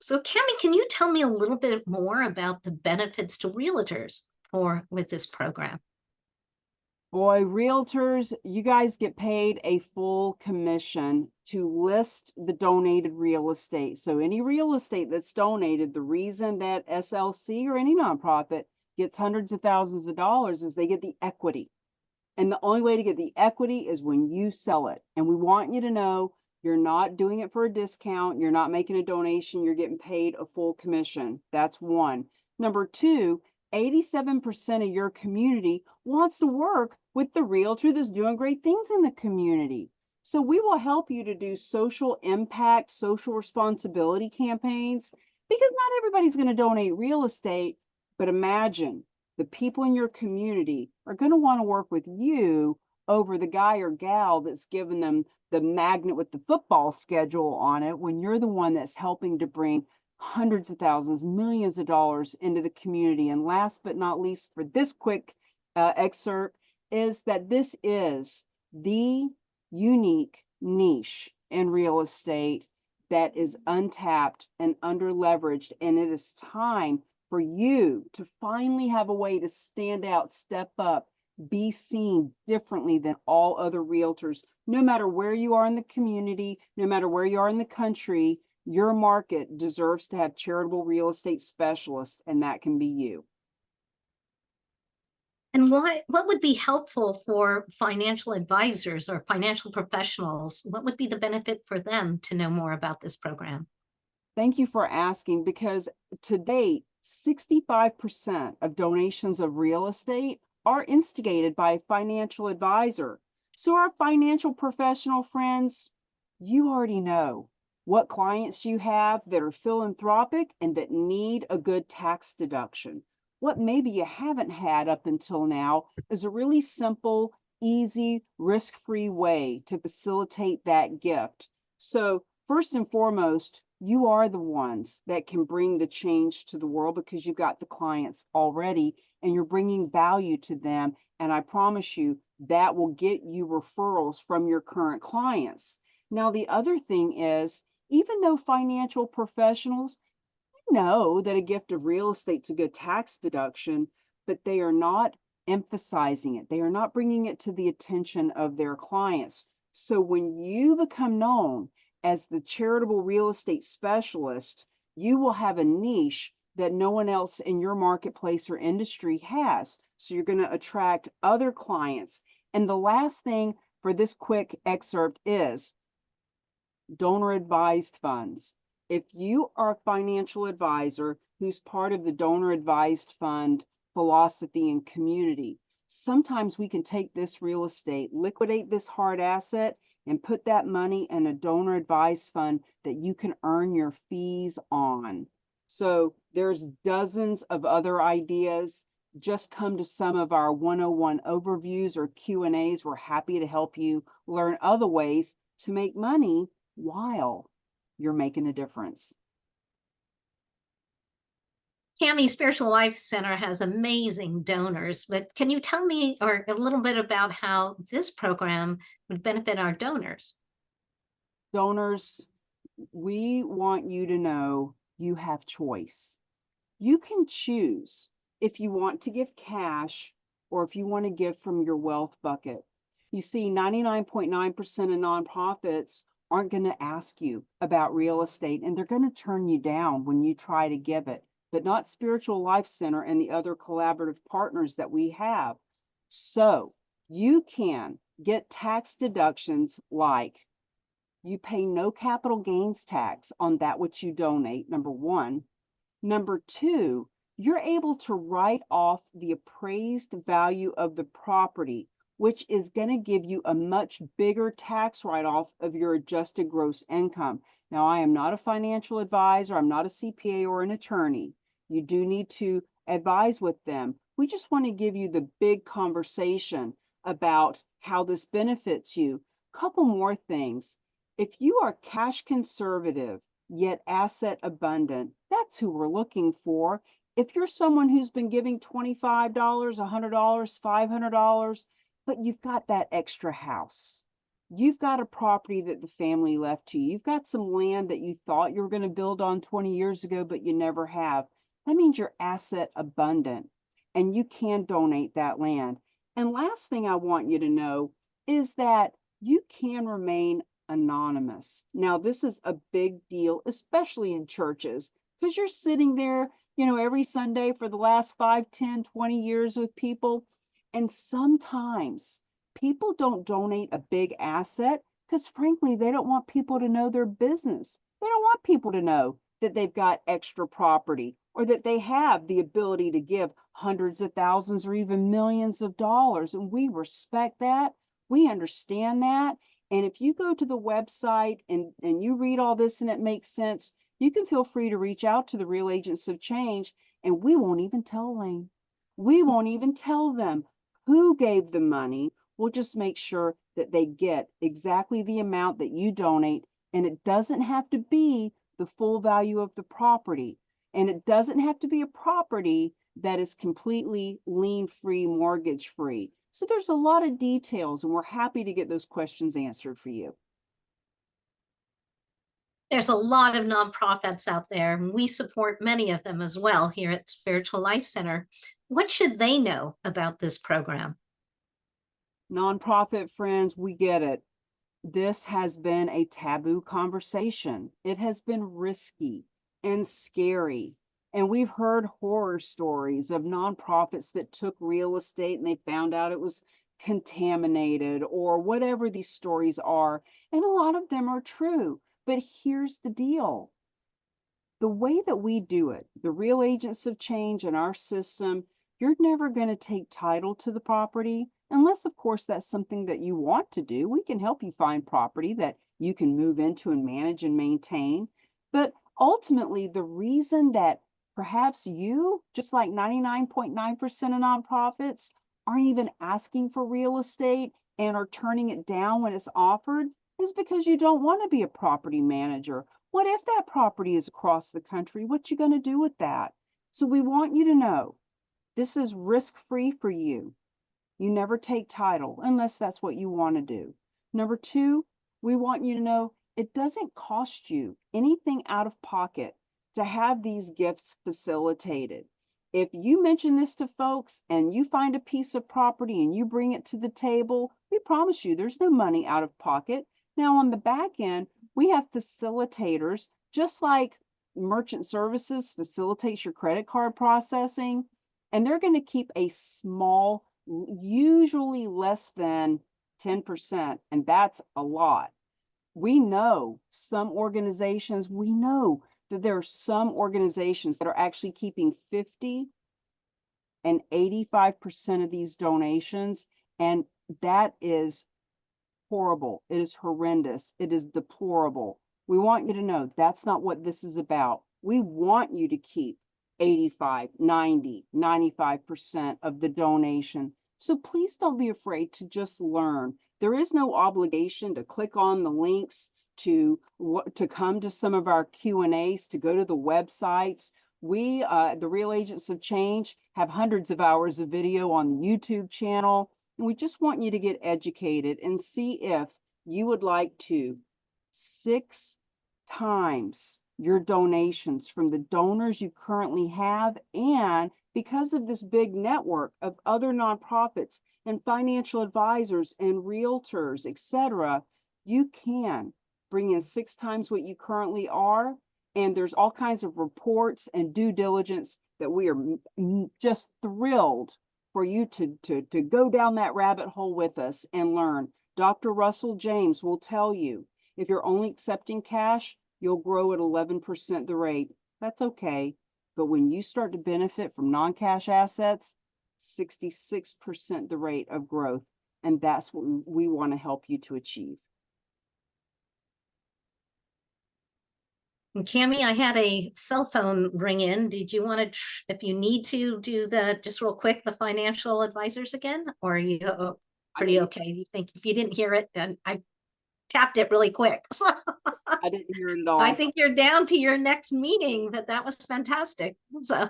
So, Cami, can you tell me a little bit more about the benefits to realtors for with this program? Boy, realtors, you guys get paid a full commission to list the donated real estate. So any real estate that's donated, the reason that SLC or any nonprofit gets hundreds of thousands of dollars is they get the equity. And the only way to get the equity is when you sell it. And we want you to know you're not doing it for a discount. You're not making a donation. You're getting paid a full commission. That's one. Number two, 87% of your community wants to work with the realtor that's doing great things in the community. So we will help you to do social impact, social responsibility campaigns because not everybody's going to donate real estate. But imagine the people in your community are going to want to work with you over the guy or gal that's given them the magnet with the football schedule on it when you're the one that's helping to bring hundreds of thousands, millions of dollars into the community. And last but not least, for this quick excerpt, is that this is the unique niche in real estate that is untapped and underleveraged. And it is time for you to finally have a way to stand out, step up, be seen differently than all other realtors. No matter where you are in the community, no matter where you are in the country, your market deserves to have charitable real estate specialists, and that can be you. And what would be helpful for financial advisors or financial professionals? What would be the benefit for them to know more about this program? Thank you for asking because to date, 65% of donations of real estate are instigated by a financial advisor. So, our financial professional friends, you already know what clients you have that are philanthropic and that need a good tax deduction. What maybe you haven't had up until now is a really simple, easy, risk free way to facilitate that gift. So, first and foremost, you are the ones that can bring the change to the world because you got the clients already and you're bringing value to them. And I promise you that will get you referrals from your current clients. Now, the other thing is, even though financial professionals know that a gift of real estate's a good tax deduction, but they are not emphasizing it. They are not bringing it to the attention of their clients. So when you become known as the charitable real estate specialist, you will have a niche that no one else in your marketplace or industry has. So you're going to attract other clients. And the last thing for this quick excerpt is donor advised funds. If you are a financial advisor who's part of the donor advised fund philosophy and community, sometimes we can take this real estate, liquidate this hard asset, and put that money in a donor advised fund that you can earn your fees on. So there's dozens of other ideas. Just come to some of our 101 overviews or Q&As. We're happy to help you learn other ways to make money while you're making a difference. Cami Spiritual Life Center has amazing donors, but can you tell me or a little bit about how this program would benefit our donors? Donors, we want you to know you have choice. You can choose if you want to give cash or if you want to give from your wealth bucket. You see, 99.9% of nonprofits aren't going to ask you about real estate and they're going to turn you down when you try to give it, but not Spiritual Life Center and the other collaborative partners that we have. So you can get tax deductions like you pay no capital gains tax on that which you donate, number one. Number two, you're able to write off the appraised value of the property, which is going to give you a much bigger tax write-off of your adjusted gross income. Now, I am not a financial advisor. I'm not a CPA or an attorney. You do need to advise with them. We just want to give you the big conversation about how this benefits you. Couple more things. If you are cash conservative, yet asset abundant, that's who we're looking for. If you're someone who's been giving $25, $100, $500, but you've got that extra house, You've got a property that the family left to you. You've got some land that you thought you were going to build on 20 years ago, but you never have. That means you're asset abundant and you can donate that land. And last thing I want you to know is that you can remain anonymous. Now, this is a big deal, especially in churches, because you're sitting there, every Sunday for the last 5, 10, 20 years with people. And sometimes people don't donate a big asset because, frankly, they don't want people to know their business. They don't want people to know that they've got extra property or that they have the ability to give hundreds of thousands or even millions of dollars. And we respect that. We understand that. And if you go to the website and you read all this and it makes sense, you can feel free to reach out to the Real Agents of Change, and we won't even tell Elaine. We won't even tell them who gave the money. We'll just make sure that they get exactly the amount that you donate, and it doesn't have to be the full value of the property. And it doesn't have to be a property that is completely lien free, mortgage free. So there's a lot of details, and we're happy to get those questions answered for you. There's a lot of nonprofits out there, and we support many of them as well here at Spiritual Life Center. What should they know about this program? Nonprofit friends, we get it. This has been a taboo conversation. It has been risky and scary. And we've heard horror stories of nonprofits that took real estate and they found out it was contaminated or whatever these stories are. And a lot of them are true. But here's the deal. The way that we do it, the Real Agents of Change in our system, you're never going to take title to the property unless, of course, that's something that you want to do. We can help you find property that you can move into and manage and maintain. But ultimately, the reason that perhaps you, just like 99.9% of nonprofits, aren't even asking for real estate and are turning it down when it's offered is because you don't want to be a property manager. What if that property is across the country? What you going to do with that? So we want you to know this is risk-free for you. You never take title unless that's what you want to do. Number two, we want you to know it doesn't cost you anything out of pocket to have these gifts facilitated. If you mention this to folks and you find a piece of property and you bring it to the table, we promise you there's no money out of pocket. Now, on the back end, we have facilitators, just like merchant services facilitates your credit card processing, and they're going to keep a small, usually less than 10%, and that's a lot. We know we know that there are some organizations that are actually keeping 50 and 85% of these donations, and that is horrible. It is horrendous. It is deplorable. We want you to know that's not what this is about. We want you to keep 85, 90, 95% of the donation. So please don't be afraid to just learn. There is no obligation to click on the links to come to some of our Q&As, to go to the websites. We, the Real Agents of Change, have hundreds of hours of video on the YouTube channel. And we just want you to get educated and see if you would like to 6 times your donations from the donors you currently have. And because of this big network of other nonprofits and financial advisors and realtors, etc., you can bring in 6 times what you currently are. And there's all kinds of reports and due diligence that we are just thrilled for you to go down that rabbit hole with us and learn. Dr. Russell James will tell you, if you're only accepting cash, you'll grow at 11% the rate. That's okay. But when you start to benefit from non-cash assets, 66% the rate of growth. And that's what we want to help you to achieve. And Cami, I had a cell phone ring in. Did you want to, if you need to, do the just real quick the financial advisors again, or are you pretty okay? You think if you didn't hear it, then I tapped it really quick. So I didn't hear it at all. I think you're down to your next meeting. That was fantastic. So